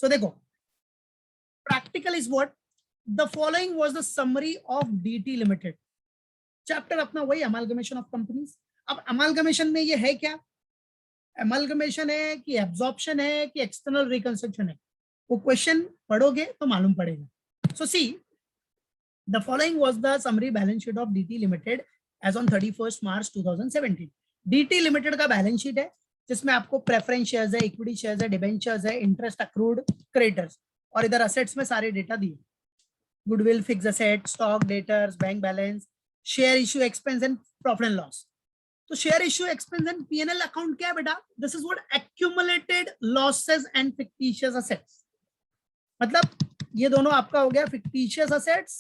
सो देखो, practical is what the following was the summary of DT limited. Chapter अपना वही amalgamation of companies. अब amalgamation में ये है क्या, अमालगमेशन है कि एब्जॉर्प्शन है कि एक्सटर्नल रिकंस्ट्रक्शन है, वो क्वेश्चन पढ़ोगे तो मालूम पड़ेगा। So see, the following was the summary balance sheet of DT limited as on 31 March 2017। DT limited का बैलेंस शीट है जिसमें आपको प्रेफरेंस शेयर्स है, इक्विटी शेयर्स है, डिबेंचर्स है, इंटरेस्ट अक्रूड, क्रेडिटर्स, और इधर असेट्स में सारे डेटा दिए, goodwill, fix asset, stock, debtors, bank balance, share issue expense and profit and loss. तो share issue expense and PNL account क्या है बेटा, this is what accumulated losses and fictitious assets. मतलब ये दोनों आपका हो गया fictitious assets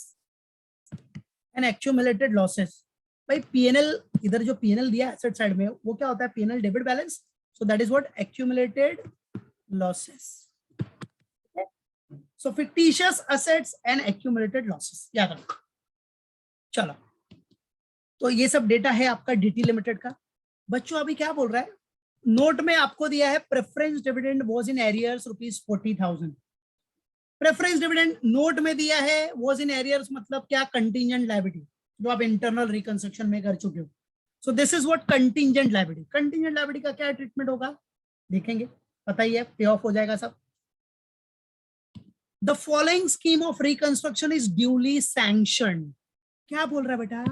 and accumulated losses. भाई पीएनएल, इधर जो पीएनएल दिया एसेट साइड में वो क्या होता है, PNL debit balance, so that is what accumulated losses. So fictitious assets and accumulated losses याद रखो। चलो, तो ये सब डेटा है आपका डीटी लिमिटेड का। बच्चों अभी क्या बोल रहा है, नोट में आपको दिया है preference dividend was in arrears ₹40,000। Preference dividend note में दिया है वाज इन एरियर्स, मतलब क्या, कंटिंजेंट लायबिलिटी जो आप इंटरनल रिकंस्ट्रक्शन में कर चुके हो। So this is what contingent liability. Contingent liability का क्या ट्रीटमेंट होगा देखेंगे, पता ही है, पे ऑफ हो जाएगा सब। The following scheme of reconstruction is duly sanctioned. क्या बोल रहा है बेटा,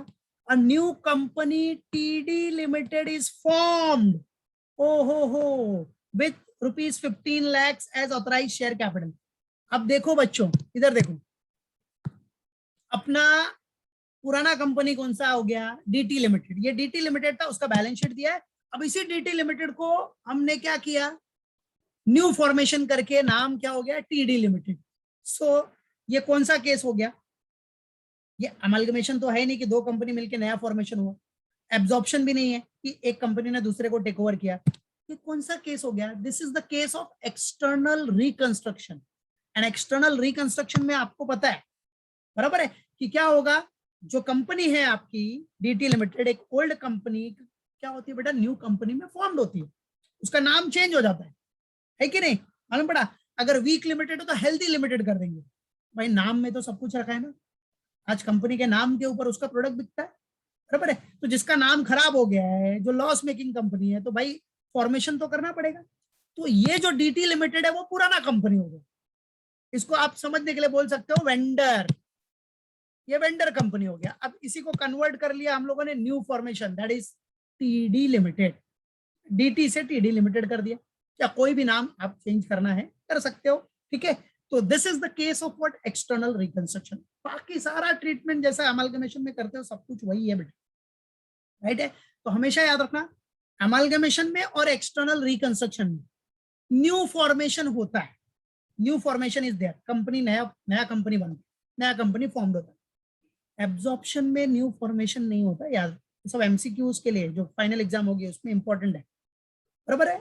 a new company TD Limited is formed, oh ho, with ₹15 lakhs as authorized share capital। अब देखो बच्चों, इधर देखो, अपना पुराना कंपनी कौन सा हो गया, डीटी लिमिटेड। ये डीटी लिमिटेड था, उसका बैलेंस शीट दिया है। अब इसी डीटी लिमिटेड को हमने क्या किया, न्यू फॉर्मेशन करके नाम क्या हो गया, टीडी लिमिटेड। सो ये कौन सा केस हो गया, ये अमलगमेशन तो है नहीं कि दो कंपनी मिलकर नया फॉर्मेशन हुआ, एब्जॉर्प्शन भी नहीं है कि एक कंपनी ने दूसरे को टेक ओवर किया। ये कौन सा केस हो गया, this is the case of external reconstruction. And external reconstruction में आपको पता है बराबर है कि क्या होगा, जो कंपनी है आपकी डीटी लिमिटेड, एक ओल्ड कंपनी क्या होती है बेटा, न्यू कंपनी में फॉर्म्ड होती है, उसका नाम चेंज हो जाता है कि नहीं, मालूम पड़ा। अगर वीक लिमिटेड हो तो हेल्दी लिमिटेड कर देंगे, भाई नाम में तो सब कुछ रखा है ना, आज कंपनी के नाम के ऊपर उसका प्रोडक्ट बिकता है, बराबर है। तो जिसका नाम खराब हो गया है, जो लॉस मेकिंग कंपनी है, तो भाई फॉर्मेशन तो करना पड़ेगा। तो ये जो डीटी लिमिटेड है वो पुराना कंपनी हो गया, इसको आप समझने के लिए बोल सकते हो वेंडर, ये वेंडर कंपनी हो गया। अब इसी को कन्वर्ट कर लिया हम लोगों ने new formation, that is TD limited, DT से टीडी लिमिटेड कर दिया। या कोई भी नाम आप चेंज करना है कर सकते हो, ठीक है। तो this is the case of what external reconstruction. बाकी सारा ट्रीटमेंट जैसा अमालगमेशन में करते हो सब कुछ वही है बेटा, राइट है। तो हमेशा याद रखना, अमालगमेशन में और एक्सटर्नल रिकंस्ट्रक्शन में न्यू फॉर्मेशन होता है, new formation is there, company नया कंपनी बनती, नया कंपनी फॉर्म होता है। एब्जॉर्प्शन में न्यू फॉर्मेशन नहीं होता, याद, सब एमसीक्यूज के लिए जो फाइनल एग्जाम होगी उसमें इंपॉर्टेंट है, बराबर है।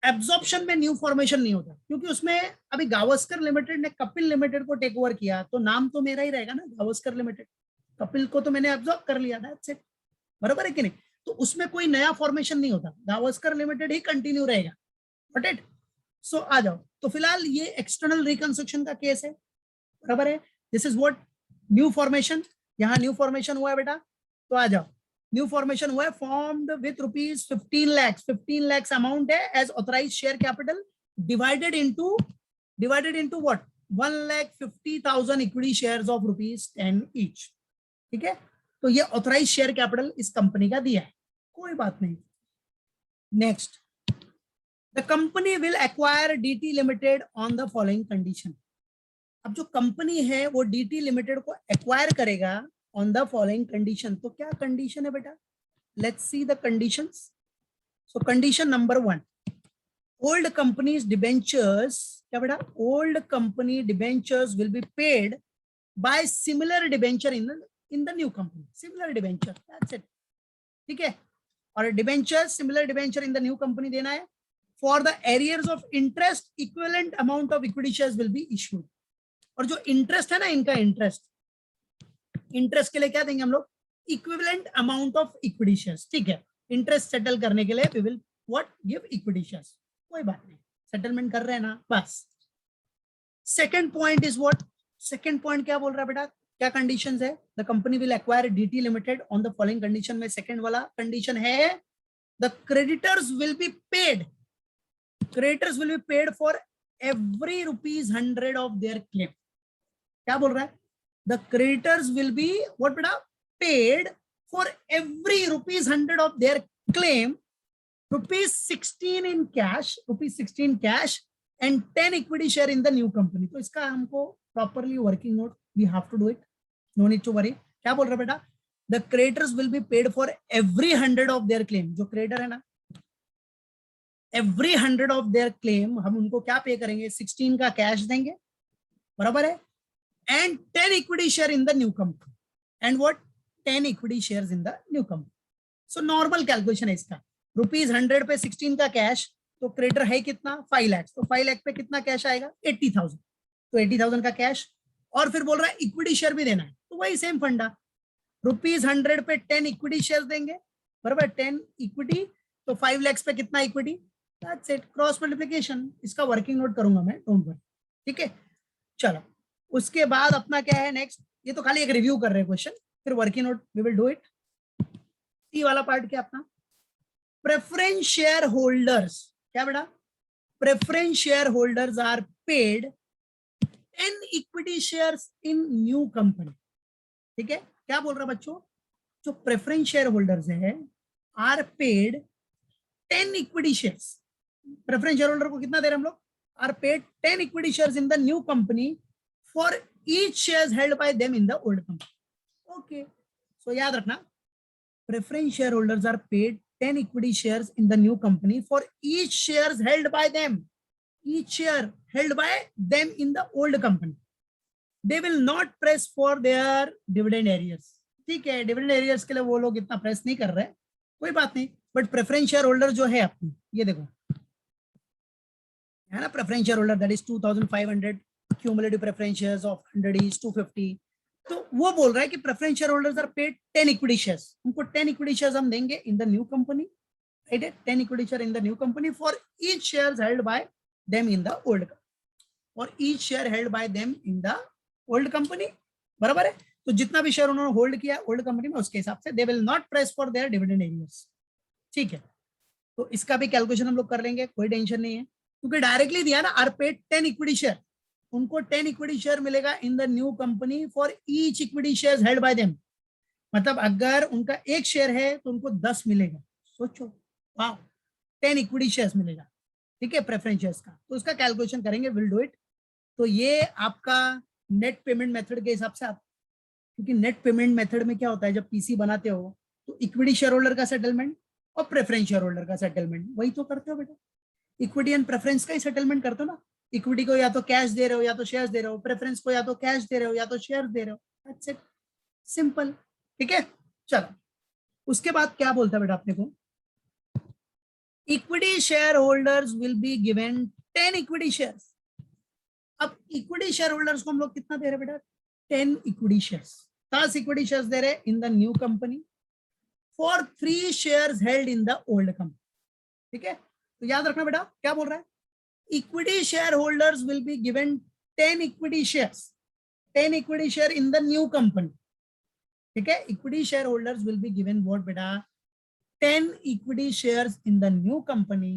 एब्जॉर्प्शन में न्यू फॉर्मेशन नहीं होता क्योंकि उसमें अभी गावस्कर लिमिटेड ने कपिल लिमिटेड को टेक ओवर किया, तो नाम तो मेरा ही रहेगा ना, गावस्कर लिमिटेड, कपिल को तो मैंने एब्जॉर्ब कर लिया, दैट्स इट, बराबर है कि नहीं। तो उसमें कोई नया फॉर्मेशन नहीं होता, गावस्कर लिमिटेड ही कंटिन्यू रहेगा, गॉट इट। सो आ जाओ, तो फिलहाल ये एक्सटर्नल रिकंस्ट्रक्शन का केस है, बराबर है। This is what new formation, यहाँ न्यू फॉर्मेशन हुआ है बेटा, तो आ जाओ, न्यू फॉर्मेशन हुआ है, formed with ₹15 lakhs, 15 lakhs amount है as authorise share capital, divided into what, 1,50,000 equity shares of ₹10 each, ठीक है। तो ये ऑथराइज शेयर कैपिटल इस कंपनी का दिया है, कोई बात नहीं। Next, the company will acquire DT limited on the following condition. अब जो कंपनी है वो डीटी लिमिटेड को एक्वायर करेगा ऑन द फॉलोइंग कंडीशन। तो क्या कंडीशन है बेटा, let's see the conditions. So condition number 1, old companies debentures, क्या बेटा, old company debentures will be paid by similar debenture in the new company, similar debenture, that's it, ठीक है। और debenture, similar debenture in the new company देना है। For the arrears of interest equivalent amount of equity shares will be issued. और जो interest है ना इनका, इंटरेस्ट के लिए क्या देंगे हम लोग, equivalent amount of equity shares, ठीक है। इंटरेस्ट सेटल करने के लिए we will what give equity shares, कोई बात नहीं, सेटलमेंट कर रहे हैं ना, बस second point is what, second point क्या बोल रहा है बेटा, क्या कंडीशंस है, the company will acquire DT limited on the following condition में सेकेंड वाला कंडीशन है the creditors will be paid, creditors will be paid for every ₹100 of their claim. क्या बोल रहा है, the creditors will be what बेटा, paid for every ₹100 of their claim, ₹16 in cash, ₹16 cash and 10 equity share in the new company। तो इसका हमको properly working note we have to do it, no need to worry. क्या बोल रहा है बेटा, the creditors will be paid for every 100 of their claim, जो creditor है ना, एवरी 100 ऑफ देयर क्लेम हम उनको क्या पे करेंगे, 16 का कैश देंगे, बराबर है, and 10 equity share in the new company, and what, 10 equity shares in the new company. So normal calculation है इसका, ₹100 पे 16 का कैश, तो क्रेडिटर है कितना, 5 लाख, तो 5 लाख पे कितना कैश आएगा, 80,000, तो 80,000 का कैश, और फिर बोल रहा है इक्विटी शेयर भी देना है, तो वही सेम फंडा, ₹100 पे 10 इक्विटी शेयर देंगे, बराबर, 10 इक्विटी, तो 5 लाख पे कितना equity, that's it, cross multiplication. इसका वर्किंग नोट करूंगा मैं, डोंट वरी, ठीक है। चलो उसके बाद अपना क्या है नेक्स्ट, ये तो खाली एक रिव्यू कर रहे हैं क्वेश्चन, फिर working note we will do it. C वाला पार्ट क्या अपना, प्रेफरेंस शेयर होल्डर्स, क्या बेटा, preference share holders are paid 10 equity shares in new company, ठीक है। क्या बोल रहा बच्चों, जो प्रेफरेंस शेयर होल्डर्स है are paid 10 equity shares, preference share holder को कितना दे रहे हम लोग, are paid 10 equity shares in the new company for each shares held by them in the old company. Okay, so याद रखना, preference shareholders are paid 10 equity shares in the new company for each shares held by them, each share held by them in the old company. They will not press for their dividend arrears, ठीक है, dividend arrears के लिए वो लोग इतना press नहीं कर रहे, कोई बात नहीं, बट प्रेफरेंस शेयर होल्डर जो है अपनी, ये देखो है ना, preference share holder that is 2500 cumulative preference shares of 100 is 250, तो वो बोल रहा है कि preference share holders are paid 10 equity shares, उनको 10 इक्विटी शेयर्स हम देंगे in the new company, right है, 10 equity share in the new company for each shares held by them in the old company, और each share held by them in the old company, बराबर है। तो जितना भी share उन्होंने hold किया old company में, उसके हिसाब से they will not press for their dividend arrears, ठीक है। तो इसका भी कैलकुलेशन हम लोग कर लेंगे, कोई टेंशन नहीं है, क्योंकि डायरेक्टली दिया ना, आर पेड 10 इक्विटी शेयर, उनको 10 इक्विटी शेयर मिलेगा इन the new company for each equity shares held by them, मतलब अगर उनका एक शेयर है तो उनको 10 मिलेगा, सोचो, वाह, 10 इक्विटी शेयर्स मिलेगा, ठीक है, प्रेफरेंस शेयर्स का। तो उसका कैलकुलेशन करेंगे, विल डू इट। तो ये आपका नेट पेमेंट मेथड के हिसाब से आप, क्योंकि नेट पेमेंट मेथड में क्या होता है, जब पीसी बनाते हो तो इक्विटी शेयर होल्डर का सेटलमेंट और प्रेफरेंस शेयर होल्डर का सेटलमेंट वही तो करते हो बेटा, इक्विटी एंड प्रेफरेंस का ही सेटलमेंट करते हो ना, इक्विटी को या तो कैश दे रहे हो या तो शेयर्स दे रहे हो, प्रेफरेंस को या तो कैश दे रहे हो या तो शेयर्स दे रहे हो, दैट्स इट, सिंपल, ठीक है। चलो उसके बाद क्या बोलता है बेटा अपने को, equity share holders will be given 10 equity shares. अब इक्विटी शेयर होल्डर्स को हम लोग कितना दे रहे बेटा, 10 इक्विटी शेयर्स, 10 इक्विटी शेयर्स दे रहे इन the new company for 3 shares held in the old company, ठीक है। तो याद रखना बेटा, क्या बोल रहा है, equity shareholders will be given 10 equity shares, 10 equity share in the new company, ठीक है। equity shareholders will be given what बेटा, 10 equity shares in the new company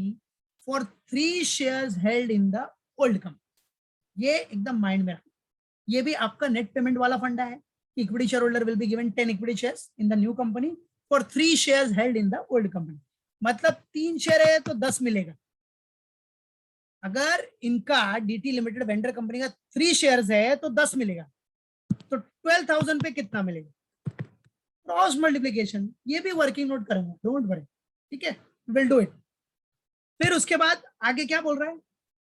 for 3 shares held in the old company। ये एकदम mind में रखना, ये भी आपका नेट पेमेंट वाला फंडा है, equity share holder will be given 10 equity shares in the new company for 3 shares held in the old company, मतलब 3 शेयर है तो 10 मिलेगा, अगर इनका डीटी लिमिटेड वेंडर कंपनी का 3 शेयर्स है तो 10 मिलेगा, तो 12,000 पे कितना मिलेगा, क्रॉस मल्टीप्लिकेशन, ये भी वर्किंग नोट करूंगा, डोंट वरी, ठीक है, विल डू इट। फिर उसके बाद आगे क्या बोल रहा है,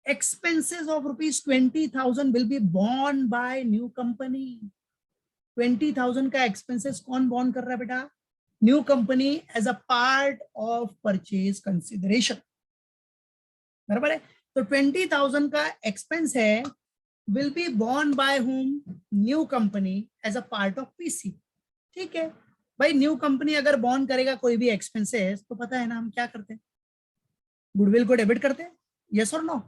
expenses of ₹20,000 will be borne by new company. 20,000 का एक्सपेंसेस कौन बॉर्न कर रहा है बेटा, new company as a part of purchase consideration, बराबर है। तो 20,000 का एक्सपेंस है, will be borne by whom, new company as a part of PC, ठीक है भाई। न्यू कंपनी अगर बॉर्न करेगा कोई भी एक्सपेंसेस, तो पता है ना हम क्या करते हैं, गुडविल को डेबिट करते हैं, यस और नो,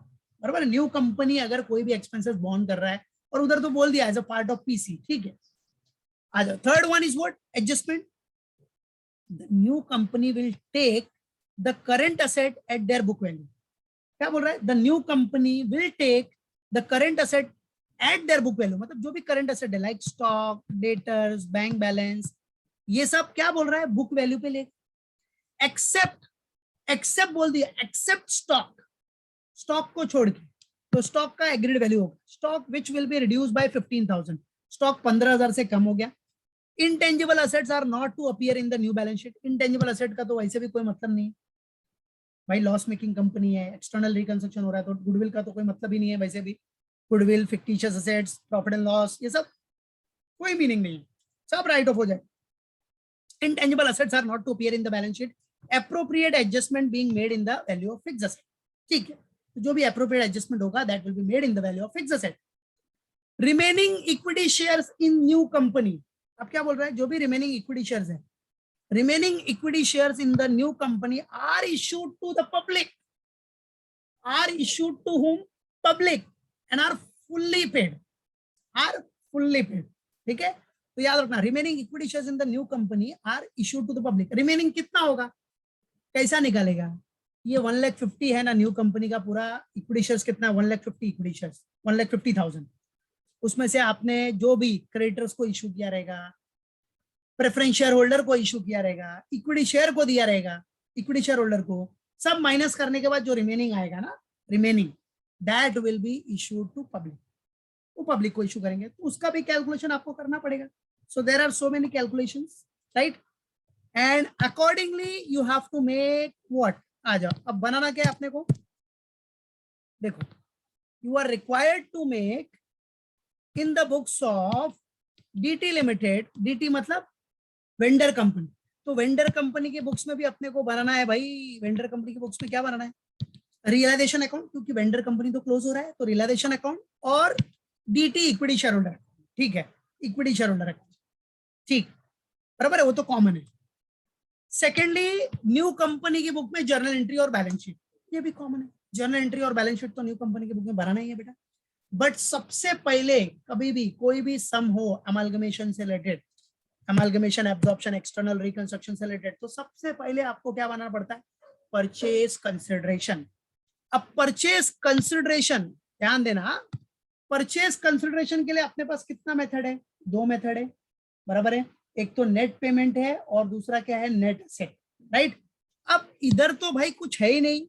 बराबर। न्यू कंपनी अगर कोई भी एक्सपेंसेस बॉर्न कर रहा है और उधर तो बोल दिया as a part of PC, ठीक है। आ जाओ, third one is what, adjustment. The new company will take the current asset at their book value. क्या बोल रहा है, the new company will take the current asset at their book value, मतलब जो भी करंट असेट है like stock, debtors, bank balance, ये सब क्या बोल रहा है, बुक वैल्यू पे ले। एक्सेप्ट, एक्सेप्ट बोल दिया, एक्सेप्ट स्टॉक, स्टॉक को छोड़ के, तो स्टॉक का एग्रीड वैल्यू होगा, stock which will be reduce by 15,000, stock 15,000 से कम हो गया। Intangible assets are not to appear in the new balance sheet. Intangible asset का तो वैसे भी कोई मतलब नहीं है भाई, लॉस मेकिंग कंपनी है, एक्सटर्नल रिकंस्ट्रक्शन हो रहा है, तो गुडविल का तो कोई मतलब ही नहीं है वैसे भी। Goodwill, fictitious assets, profit and loss, ये सब कोई मीनिंग नहीं है, सब राइट ऑफ हो जाए। Intangible assets are not to appear in the balance sheet, appropriate adjustment being made in the value of fixed asset, ठीक है। तो जो भी एप्रोप्रिएट एडजस्टमेंट होगा that will be made in the value of fixed asset. Remaining equity shares in new company, अब क्या बोल रहा है, जो भी रिमेनिंग इक्विटी शेयर्स है, remaining equity shares in the new company are issued to the public, are issued to whom, public, and are fully paid, are fully paid, ठीक है। तो याद रखना, remaining equity shares in the new company are issued to the public, remaining कितना होगा, कैसा निकालेगा, ये 1,50,000 है ना न्यू कंपनी का पूरा इक्विटी शेयर्स कितना, 1,50,000 इक्विटी शेयर्स, 1,50,000, उसमें से आपने जो भी क्रेडिटर्स को इशू किया रहेगा, प्रेफरेंस शेयर होल्डर को इशू किया रहेगा, इक्विटी शेयर को दिया रहेगा, इक्विटी शेयर होल्डर को, सब माइनस करने के बाद जो रिमेनिंग आएगा ना, remaining, that will be issued to public, वो पब्लिक को इशू करेंगे, तो उसका भी कैलकुलेशन आपको करना पड़ेगा। So there are so many calculations, right, and accordingly you have to make what. आ जाओ, अब बनाना क्या है अपने को, देखो, you are required to make in the books of DT limited, DT मतलब वेंडर कंपनी, तो वेंडर कंपनी के बुक्स में भी अपने को बनाना है भाई, वेंडर कंपनी के बुक्स में क्या बनाना है, रियलाइजेशन अकाउंट, क्योंकि वेंडर कंपनी तो क्लोज हो रहा है, तो रियलाइजेशन अकाउंट और डीटी इक्विटी शेयर होल्डर, ठीक है, इक्विटी शेयर होल्डर अकाउंट, ठीक, बराबर है, वो तो कॉमन है। सेकेंडली, न्यू कंपनी की बुक में जर्नल एंट्री और बैलेंस शीट, ये भी कॉमन है, जर्नल एंट्री और बैलेंस शीट तो न्यू कंपनी की बुक में बनाना ही है बेटा। बट सबसे पहले कभी भी कोई भी सम हो अमालगमेशन से related, amalgamation, absorption, external reconstruction से रिलेटेड, तो सबसे पहले आपको क्या बनाना पड़ता है, परचेज कंसिडरेशन। अब परचेज कंसिडरेशन, ध्यान देना, परचेज कंसिडरेशन के लिए अपने पास कितना मेथड है, दो मेथड है, बराबर है, एक तो नेट पेमेंट है और दूसरा क्या है, नेट असेट, राइट। अब इधर तो भाई कुछ है ही नहीं,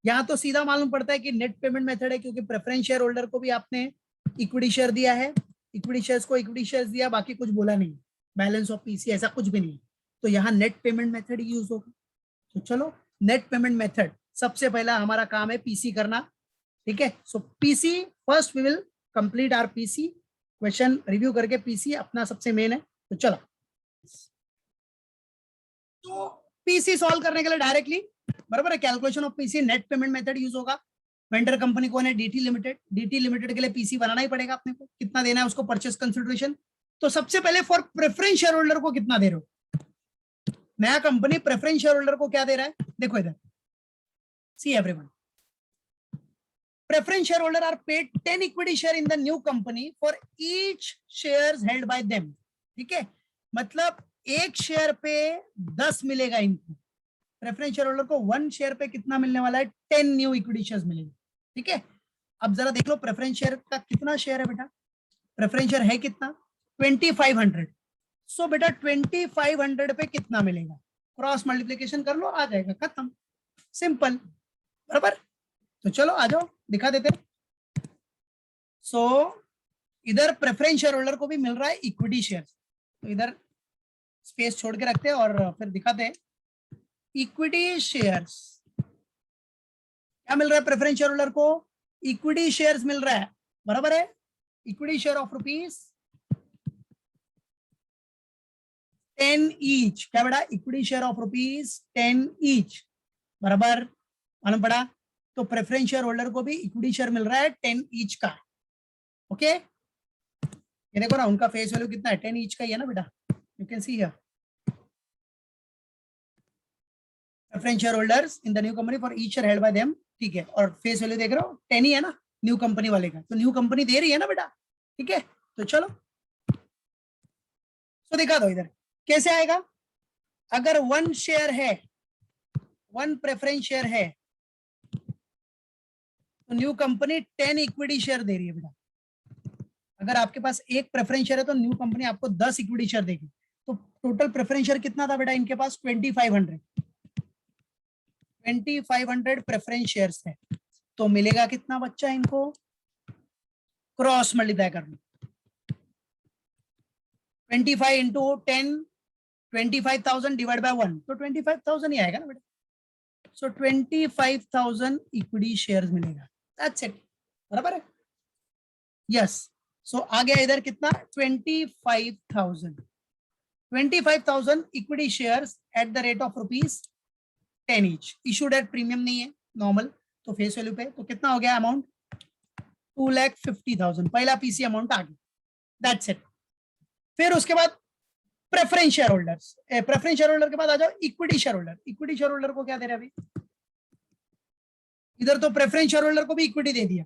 यहाँ तो सीधा मालूम पड़ता है कि नेट पेमेंट मेथड है, क्योंकि प्रेफरेंस शेयर होल्डर को भी आपने इक्विटी शेयर दिया है, इक्विटी शेयर्स को इक्विटी शेयर्स दिया, बाकी कुछ बोला नहीं, बैलेंस ऑफ पीसी ऐसा कुछ भी नहीं, तो यहाँ नेट पेमेंट मेथड यूज होगा। तो चलो, नेट पेमेंट मेथड, सबसे पहला हमारा काम है पीसी करना, ठीक है। So PC first we will complete our PC, question review करके पीसी अपना सबसे मेन है, तो चलो, तो पीसी सॉल्व करने के लिए डायरेक्टली, बराबर है, calculation of PC, net payment method use होगा। वेंडर कंपनी कौन है, डीटी लिमिटेड, डीटी लिमिटेड के लिए पीसी बनाना ही पड़ेगा अपने को, कितना देना है उसको परचेस कंसिडरेशन, तो सबसे पहले फॉर प्रेफरेंस शेयर होल्डर को कितना दे रहे हो, नया कंपनी प्रेफरेंस शेयर होल्डर को क्या दे रहा है, देखो इधर, see everyone, preference shareholder are paid 10 equity share in the new company for each shares held by them, ठीक है, मतलब एक शेयर पे 10 मिलेगा इनको, प्रेफरेंस शेयर होल्डर को 1 शेयर पे कितना मिलने वाला है, 10 न्यू इक्विटी शेयर्स मिलेंगे, ठीक है। अब जरा देख लो प्रेफरेंस शेयर का कितना शेयर है बेटा, प्रेफरेंस शेयर है कितना, 2500, सो बेटा 2500 पे कितना मिलेगा, क्रॉस मल्टीप्लीकेशन कर लो, आ जाएगा, खत्म, सिंपल, बराबर। तो चलो आ जाओ दिखा देते हैं। सो इधर प्रेफरेंस शेयर होल्डर को भी मिल रहा है इक्विटी शेयर, तो इधर स्पेस छोड़ के रखते हैं और फिर दिखाते हैं इक्विटी शेयर्स, क्या मिल रहा है प्रेफरेंस शेयर होल्डर को, इक्विटी शेयर्स मिल रहा है, बराबर है, equity share of rupees 10 each, क्या बेटा, equity share of rupees 10 each, बराबर, मालूम पड़ा, तो प्रेफरेंस शेयर होल्डर को भी इक्विटी शेयर मिल रहा है 10 ईच का, ओके। ये देखो ना, उनका फेस वैल्यू कितना है, 10 ईच का ही है ना बेटा, you can see here, preference share holders in the new company for each share held by them ठीक है, और फेस वैल्यू देख रहे हो 10 ही है ना न्यू कंपनी वाले का, तो न्यू कंपनी दे रही है ना बेटा, ठीक है। तो चलो तो दिखा दो इधर कैसे आएगा। अगर 1 शेयर है, 1 प्रेफरेंस शेयर है, तो न्यू कंपनी 10 इक्विटी शेयर दे रही है बेटा। अगर आपके पास एक प्रेफरेंस शेयर है तो न्यू कंपनी आपको 10 इक्विटी शेयर देगी। तो टोटल प्रेफरेंस शेयर कितना था बेटा इनके पास, 2500 प्रेफरेंस शेयर्स है। तो मिलेगा कितना बच्चा इनको, क्रॉस मल्टीप्लाई कर लो, 25 इंटू 10, 25,000 डिवाइड बाय 1, तो 25,000 ही आएगा ना बेटा। सो 25,000 इक्विटी शेयर्स मिलेगा, दैट्स इट, बराबर है। यस, सो आ गया इधर कितना, 25,000 equity shares at the rate of ₹10 each, issued at premium नहीं है, नॉर्मल, तो फेस वैल्यू पे। तो कितना हो गया अमाउंट, 2,50,000, पहला पीसी अमाउंट आ गया, दैट्स इट। फिर उसके बाद preference share holders, preference share holder के बाद आ जाओ equity share holder. Equity share holder को क्या दे रहे हैं अभी, इधर तो प्रेफरेंस शेयर होल्डर को भी इक्विटी दे दिया।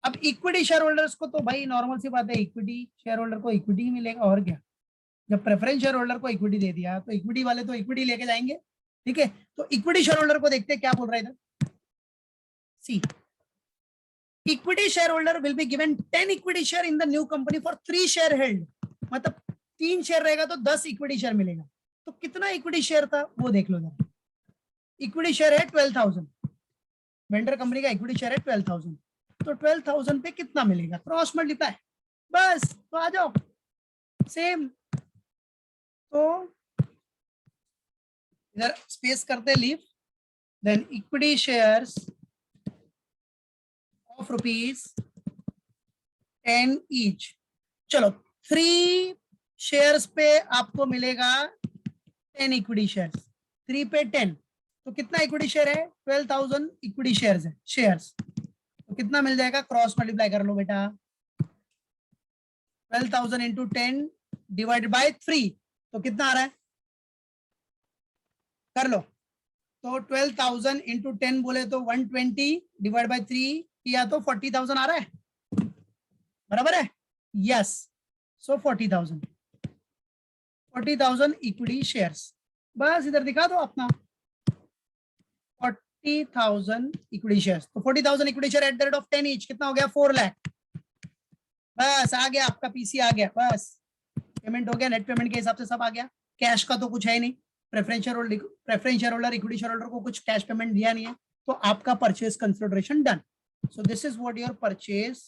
अब इक्विटी शेयर होल्डर्स को तो भाई नॉर्मल सी बात है, इक्विटी शेयर होल्डर को इक्विटी ही मिलेगा और क्या। जब प्रेफरेंस शेयर होल्डर को इक्विटी दे दिया तो इक्विटी वाले तो इक्विटी लेके जाएंगे, ठीक है। तो इक्विटी शेयर होल्डर को देखते हैं क्या बोल रहा है इधर, C equity share holder will be given 10 equity share in the new company for 3 share held, मतलब 3 शेयर रहेगा तो 10 इक्विटी शेयर मिलेगा। तो कितना इक्विटी शेयर था वो देख लो जरा, इक्विटी शेयर है 12,000, वेंडर कंपनी का इक्विटी शेयर है 12,000, तो 12,000 पे कितना मिलेगा, क्रॉस मल्टीप्लाई, बस। तो आ जाओ सेम, तो इधर स्पेस करते leave, then equity shares of ₹10 each. चलो 3 शेयर्स पे आपको मिलेगा 10 इक्विटी शेयर्स, 3 पे 10, तो कितना इक्विटी शेयर है, 12,000 इक्विटी शेयर्स है, शेयर्स, तो कितना मिल जाएगा, क्रॉस मल्टीप्लाई कर लो बेटा, 12,000 इंटू 10 डिवाइड बाय 3, तो कितना आ रहा है, कर लो। तो 12,000 इंटू 10 बोले तो 120 डिवाइड बाय 3 किया तो 40,000 आ रहा है, बराबर है। यस, सो 40,000 इक्विटी शेयर्स, बस इधर दिखा दो अपना 40,000 इक्विटी शेयर्स। तो 40,000 equity share at the rate of 10 each, कितना हो गया, 4 लाख, बस आ गया आपका पीसी आ गया, बस पेमेंट हो गया, नेट पेमेंट के हिसाब से सब आ गया। कैश का तो कुछ है ही नहीं, preference share holder, equity share holder को कुछ कैश पेमेंट दिया नहीं है, तो आपका purchase consideration done. So this is what your purchase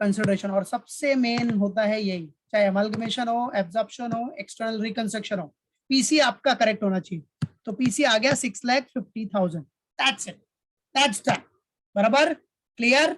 consideration. और सबसे मेन होता है यही, चाहे अमलगमेशन हो, एब्जॉर्प्शन हो, एक्सटर्नल रिकंस्ट्रक्शन हो, पीसी आपका करेक्ट होना चाहिए। तो पीसी आ गया 6,50,000, दैट्स इट, दैट्स डन, बराबर, क्लियर।